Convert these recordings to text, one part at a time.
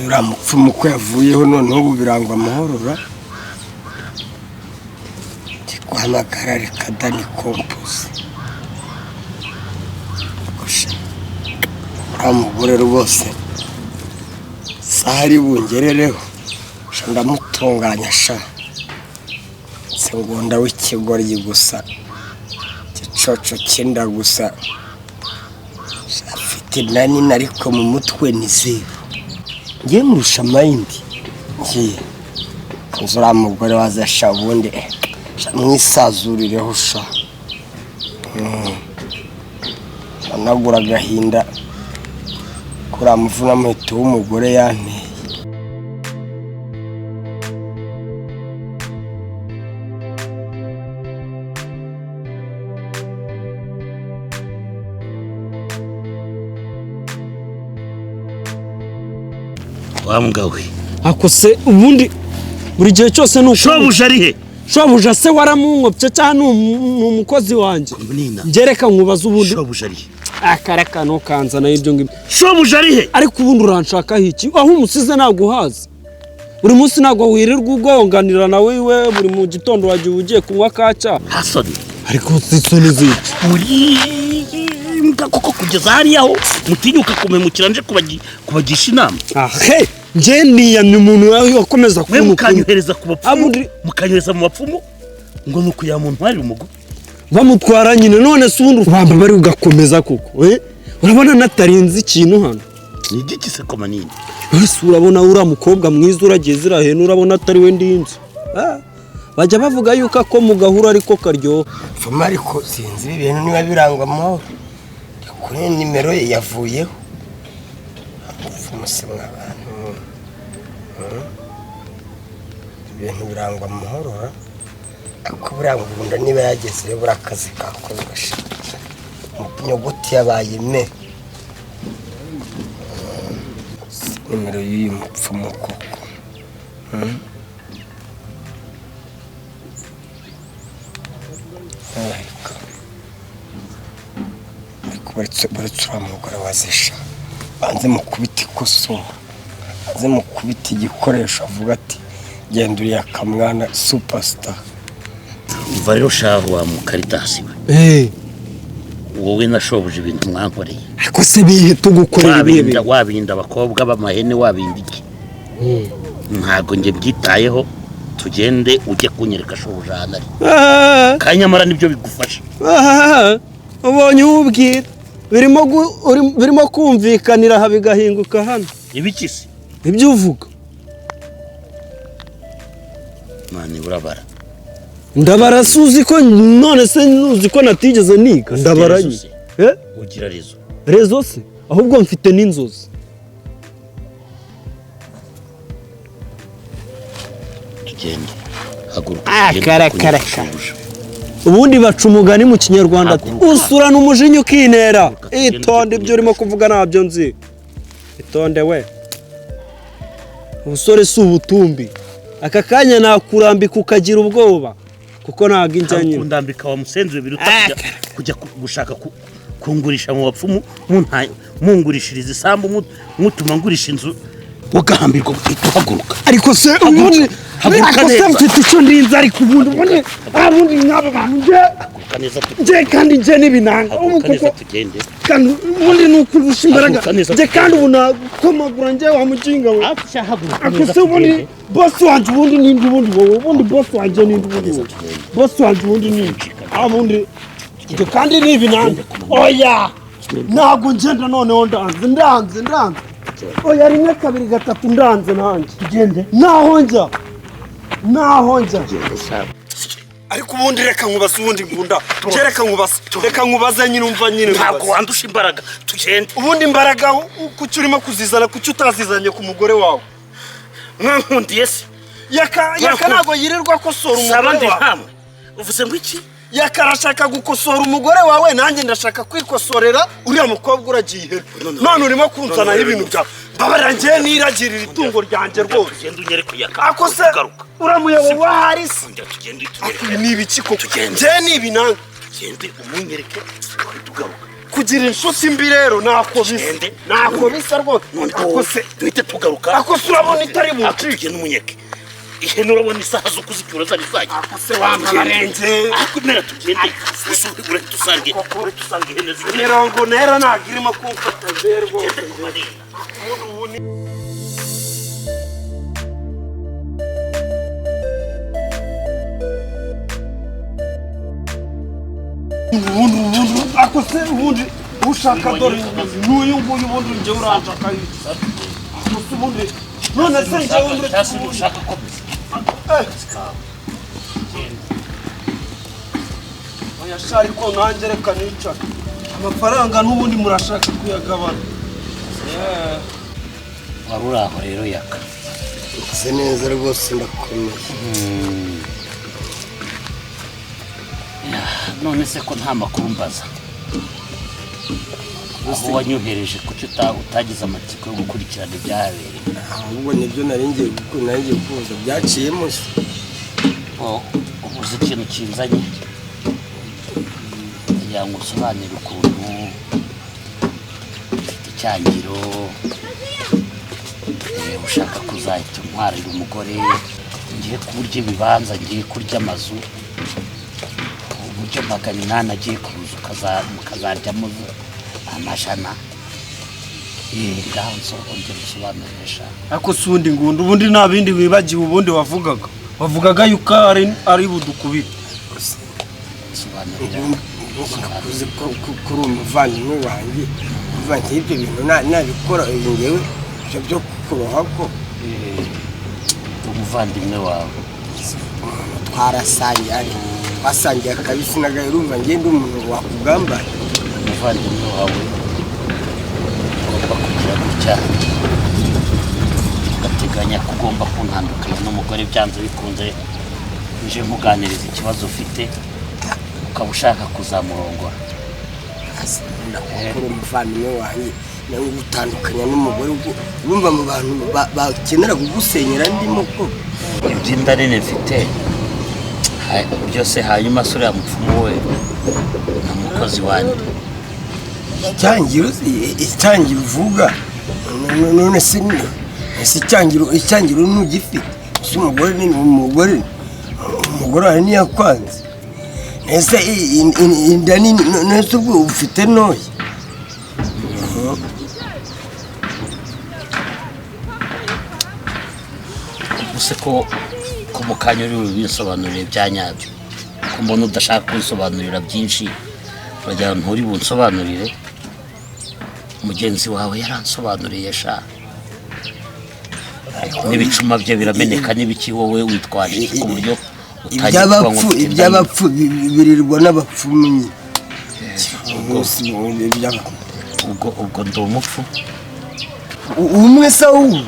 uramupfumu ko yavuyeho noneho ubu birangwa amahorora guhamagara reka Dani Komposi umugore rwose sahari bungerereho ndamutunganya sha singunda w'ikigoryi gusa gicoco kinda gusa afite nani nariko mu mutwe ni zero ngiye murusha mayindi ngiye nzura mugore wazasha ubundi mwisazurireho sha anagura agahinda kuramuvuna muheto w'umugore yanteye wambwawe akose ubundi buri gihe cyose nuko shobuja arihe shobuja se waramunkopye cyane umukozi wanje ngereka nkubaza ubundi shobuja arihe akareka no kanzana ibyo ngibyo shobuja arihe ariko ubundi uranshaka iki aho umusize naguhaza buri munsi nagwa wirirwa ugonganira nawe iwe buri mu gitondo wagiye ugiye kunywa kaca hasoni ariko sisoni ziki koko kugeza hariyaho mutinyuka kumemukira nje kubagisha inama he nje niyamye umuntu wakomeza kumukanyuhereza ku bapfumu mukanyuhereza mu bapfumu ngo nuko ya muntu ari umugo bamutwara nyine none se ubundi bamba bari ugakomeza koko urabona natarinze ikintu hano ni igiki se koma nini ese urabona ura mukobwa mwiza uragiye zirahena urabona atari we ndinze bajya bavuga yuko ko mugahura ariko karyo fuma ariko sinzi ibintu niba birangwa amahoro kuri nimero ye yavuyeho fuma abantu ibintu birangwa amahoro ako burangunda niba yagezeyo burakazi kakozwe nyuguti yabaye me nimero y'uyu mupfumu koko baretse uramugore wazisha banze mukubita ikoso banze mukubita igikoresho avuga ati genda uriya kamwana superstar umva rero shaho wa mukaritasi we wowe nashoboje ibintu mwankoreye ariko se bihe tugukorera bihe wabinda abakobwa b'amahene wabinda iki ntago nge byitayeho tugende ujye kunyereka shoboje hanari kanyamara nibyo bigufasha ubonye ubwira birimo kumvikanira ha bigahinguka hano ibikisi ibyo uvuga mani urabara ndabara suzi ko none se nuzi ko natigeze niga ndabaranye ugira rezo se ahubwo mfite n'inzozi tugende haguruka karakara ubundi baca umugani mu kinyarwanda usurana umujinya ukinera itonde ibyo urimo kuvuga nabyo nzi itonde we ubusore si ubutumbi aka kanya nakurambika ukagira ubwoba kuko ntago injanye kundambika wa musenzi biruta kujya gushaka kungurisha mu bapfumu mungurishiriza isambu mutuma ngurisha inzu wagahambirwa guhaguruka ariko se ubundi mfite icyo ndinze ariko ubundi nk'aba bantu nje kandi nje n'ibinanga tugende kandi ubundi ni ukurusha imbaraga nje kandi ubu nakomagura nje wa mukinga we ariko se ubundi boss wanje ubundi nindi wowe ubundi boss wanje nindi boss wanje ubundi nindi ubundi nje kandi ni ibinanga oya ntago ngenda noneho ndanze oya rimwe kabiri gatatu ndanze nanjye tugende naho njya ariko ubundi reka nkubaze ubundi ngunda reka nkubaze nyine umva nyine ntabwo wandusha imbaraga tugende ubundi imbaraga kuki urimo kuzizana kuki utazizanye ku mugore wawe mwankundiye se yaka ntabwo yirirwa akosora umugore wawe uvuze ngo iki yakarashaka gukosora umugore wawe nanjye ndashaka kwikosorera uriya mukobwa uragiye none urimo kunzanaho ibintu byawe babarira ngiye niragirira itungo ryanjye rwose tugende unyereko akose uramuyobo wahari se ni ibiki koko ngiye ni ibinanga tugende umunyereke tugaruka kugira inshuti mbi rero ntako bisa rwose. Ako se duhite tugaruka. Ako se urabona itari bucike n'umunyeke. Ihene urabona isaha zo kuzicyura zari zagiye. Ako se wambarenze. Ako mera tugende. Usubire tusange ihene ziri. Mirongo nera nagirimo kumfata zerwo. Ubundi ako se ubundi ushaka dore n'uyu nguyu ubundi njye uranshaka yica. Ako se ubundi none se njye ubundi ushaka ko oya shari ko nanjye reka nica amafaranga n'ubundi murashaka kuyagabana. wari uri aho rero yaka se neza rwose ndakomeye. none se ko nta makuru mbaza aho wanyohereje kuki utagize amatsiko yo gukurikirana ibyahabereye? ahubwo nibyo nari ngiye kuza byaciyemo se. ubuze ikintu kinzanye kugira ngo usobanure ukuntu ufite icyangiro ushaka kuzahita untwarira umugore, ngiye kurya ibibanza, ngiye kurya amazu, uburyo 800 agiye kuza mukazaryamo amajana. ngaho ongera usobanurisha. Ako se ubundi ngundi ubundi nta bindi wibagiwe ubundi wavugaga yuko ari budukubira. Sobanurira. uzi ko kuri umuvandimwe wanjye ibyo bintu nabikora ngewe byo kuroha ko umuvandimwe wawe twasangiye akabisi n'agahirumva ngende umuntu wakugambara. umuvandimwe wawe ugomba kugira gutya ugateganya ko ugomba kuntandukanya n'umugore byanze bikunze, nje nkuganiriza ikibazo ufite ukaba ushaka kuzamurongora. kuri umuvandimwe wanjye nawe gutandukanya n'umugore urumva mu bantu bakenera kugusenyera ndimo ko iby'inda nini mfite byose, hanyuma sura ya mupfumu we na mukozi wanjye icyangiro uvuga none se icyangiro ntugifite ese umugore wawe ntiyakwanze ese inda nini nese ubwo ufite ntoya. ubuse ko mu kanya uri bubisobanurire bya nyabyo, ko mbona udashaka kunsobanurira byinshi, uragira ngo nturi bunsobanurire. mugenzi wawe yaransobanuriye sha, n'ibicuma bye birameneka n'ibiki, wowe witwaje ku buryo iby'abapfu birirwa n'abapfumu nyine. ubwo ndi umupfu umwe se wundi.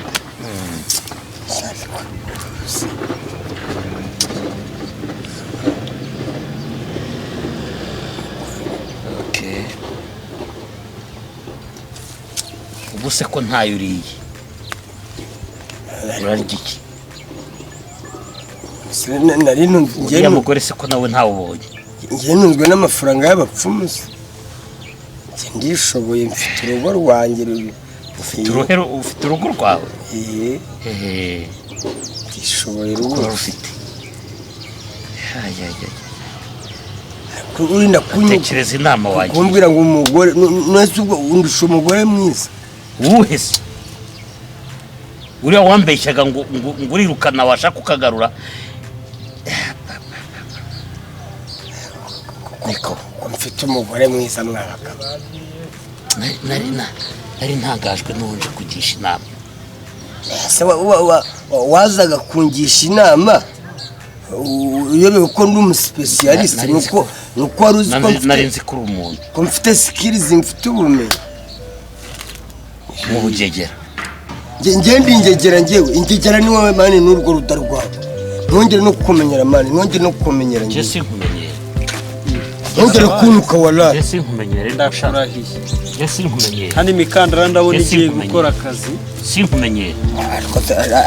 ubuse ko ntayo uriye urarya iki? uriya mugore se ko nawe ntawubonye? njye ntunzwe n'amafaranga y'abapfumu se, ndishoboye, mfite urugo rwanjye. ufite urugo rwawe? ndishoboye rwose. ufite urinda kunyitekereza inama wanjye kumbwira ngo umugore nese ubwo undusha umugore mwiza. uwuhe se? uriya wambeshyaga ngo urirukana washaka ukagarura. niko mfite umugore mwiza mwabagabo. nari ntangajwe n'uje kugisha inama. ese wazaga kungisha inama uyobewe ko ndi umusipesiyalisite? nuko wari uzi ko nari nzi ko uri umuntu ko mfite sikirizi, mfite ubumenyi mu bugegera. ngende ingegera, ngewe ingegera ni wowe mani, n'urwo ruda rwawe. ntongere no kukumenyera mani, ntongere no kukumenyera njye sinkumenyere. ntongere kuntuka walahi. njye sinkumenyere, ndashaka njye sinkumenyere. Hano imikandara ndabona igiye gukora akazi. sinkumenyere.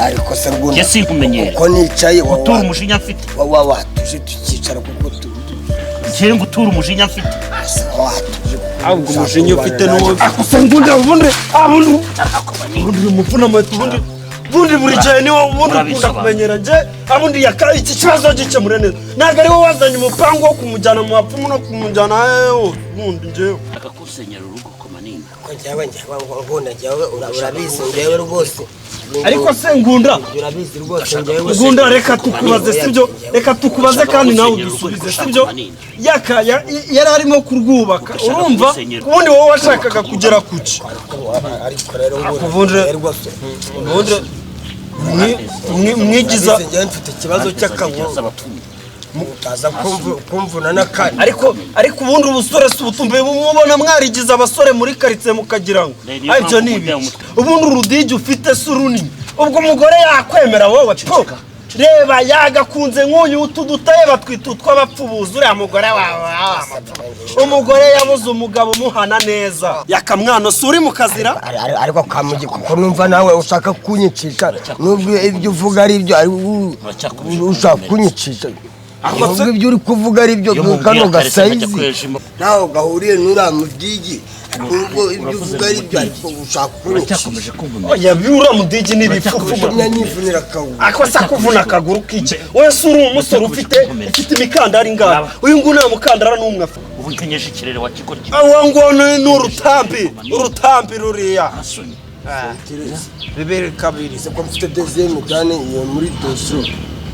ariko se rwose njye sinkumenyere. uko nicaye utura umujinya mfite. watuje tukicara kuko njye ngo utura umujinya mfite. watuje kuko ahubwo umujinya ufite n'uwo gusa ngunda ubundi umufuna moto ubundi buri gihe niwo ubundi ukunda kumenyera nje abundi iki kibazo gikemure neza ntabwo ari wowe wazanye umupango wo kumujyana mu bapfumu no kumujyana ubundi njyewe akakusenyera urugo ko manini ko njyewe urabizi njyewe rwose ariko se ngunda urabizi rwose njyewe ngunda reka tukubaze sibyo reka tukubaze kandi nawe udusubize sibyo yari arimo kurwubaka urumva ubundi wowe washakaga kugera kuki ariko rero ubundi mwigiza njyewe mfite ikibazo cy'akaguru utaza kumvuna n'akandi ariko ubundi ubusore si ubutumbe mubona mwarigize abasore muri karitsiye mukagira ngo ibyo ni ibi ubundi urudigi ufite si runini ubwo umugore yakwemera wowe po reba yagakunze nk'uyu utudutaye batwita utw'abapfubuzi uriya mugore wawe umugore yabuze umugabo umuhana neza yakamwana si uri mu kazira ariko kamugi kuko numva nawe ushaka kunyicisha nubwo ibyo uvuga ari ibyo ushaka kunyicisha ahubwo ibyo uri kuvuga ari byo kano gasayizi nawe gahuriye n'uriya mudigi ubwo ibyo uvuga ari byo ariko ushaka kunyicisha oya uriya mudigi ni ibifufu nanyivunira akaguru ako se akuvuna akaguru k'iki wese uri umusore ufite imikandara ingana uyu nguyu nta mukandara n'umwe afite ubu nkenyeje ikirere wa kigo aho ngo ni urutambi ruriya bibiri kabiri se ko mfite deuxième dane muri dosiyo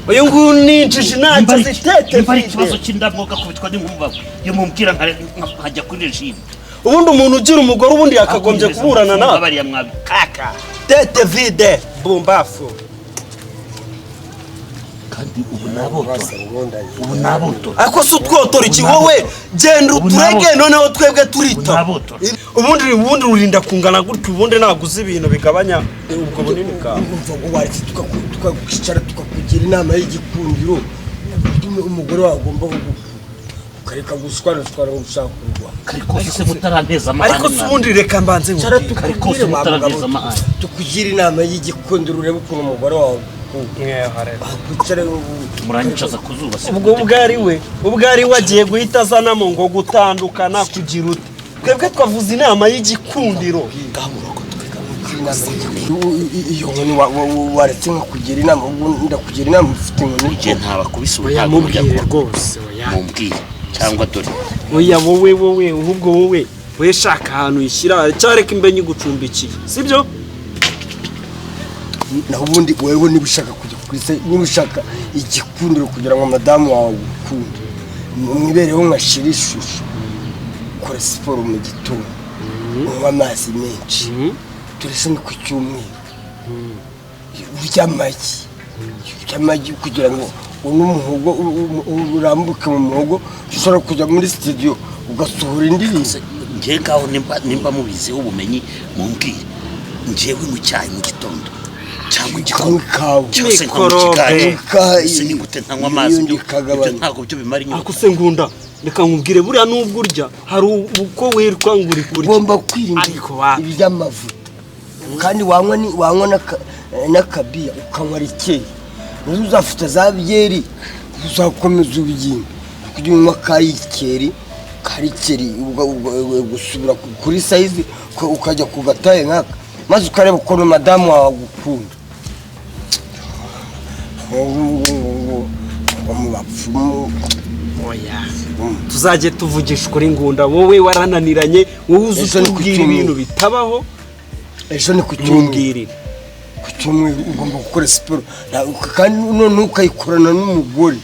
uyu nguyu ni injiji ntacyo zitete nimba ari ikibazo cy'indamwuga kubitwa n'inkumbavu iyo mubwira nkajya kuri regime ubundi umuntu ugira umugore ubundi yakagombye kuburana nawe bariya mwabi kaka tete vide bumbafu kandi ubu nabotora ariko si utwotora iki wowe genda uturege noneho twebwe turita ubundi urinda kungana gutyo ubundi ntabwo uzi ibintu bigabanya ubwo bunini bwawe tukakicara tukakugira inama y'igikundiro umugore wawe agomba ukareka gushwana ngo ushaka kurwa ariko se mutaranteza amahane ariko si ubundi reka mbanze tukugira inama y'igikundiro urebe ukuntu umugore wawe muranyicaza ku zuba se ubwo ubwo ari we agiye guhita azanamo ngo gutandukana kugira ute twebwe twavuze inama y'igikundiro iyo nkoni waretse nkakugira inama ndakugira inama ufite inkoni igihe ntabakubise mubwire rwose mubwire cyangwa dore oya wowe ahubwo wowe shaka ahantu yishyira cyareka imbe nyigucumbikiye sibyo naho ubundi wewe niba ushaka kujya kuri se niba ushaka igikundiro kugira ngo madamu wawe ukunde mwibereho nkashira ishusho kora siporo mu gitondo unywa amazi menshi turese ni ku cyumweru urya amagi kugira ngo umuhogo urambuke mu muhogo ushobora kujya muri studio ugasohora indirimbo njye ngaho nimba mubiziho ubumenyi mumbwire njyewe mu cyayi mu gitondo cyangwa igikoma cyose nk'ikigare ese ni gute ntanywa amazi ibyo ntabwo byo bimara inyuma ako se ngunda reka nkubwire buriya nubwo urya hari uko wirwa ngo uri kurya ugomba kwirinda iby'amavuta kandi wanywa n'akabiya ukanywa rikeye nizo uzafite za byeri uzakomeza ubugingo kugira unywa karikeri gusubira kuri sayizi ukajya ku gataye nk'aka maze ukareba ukuntu madamu wawe agukunda mu bapfumu oya tuzajye tuvugisha kuri ngunda wowe warananiranye wowe uzi kubwira ibintu bitabaho ejo ni ku cyumweru ugomba gukora siporo kandi none ukayikorana n'umugore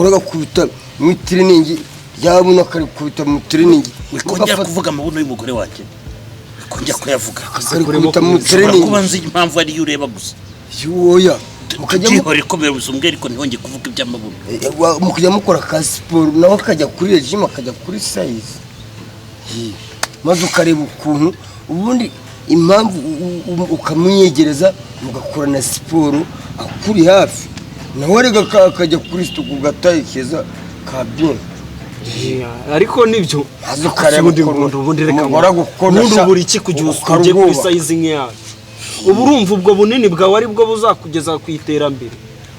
agakubita mu itiriningi yaba unakabita mu tiriningi wikongera kuvuga amabuno y'umugore wanjye kujya kuyavuga akakubita mu tiriningi kuba nzi impamvu ariyo ureba gusa yoya mukajya ikomera ubusumbwe ariko ntihonge kuvuga iby'amabuno mukajya mukora ka siporo nawe akajya kuri regime akajya kuri sayizi maze ukareba ukuntu ubundi impamvu ukamwiyegereza mugakora na siporo akuri hafi nawe rega akajya kuri stuku gataye keza ka bien ariko nibyo maze ukareba ubundi reka ubundi ubura iki kugira ujye kuri sayizi nk'iyacu ubu urumva ubwo bunini bwawe ari bwo buzakugeza ku iterambere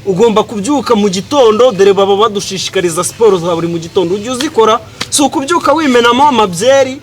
ugomba kubyuka mu gitondo dore baba badushishikariza siporo za buri mu gitondo ujye uzikora si ukubyuka wimenamo amabyeri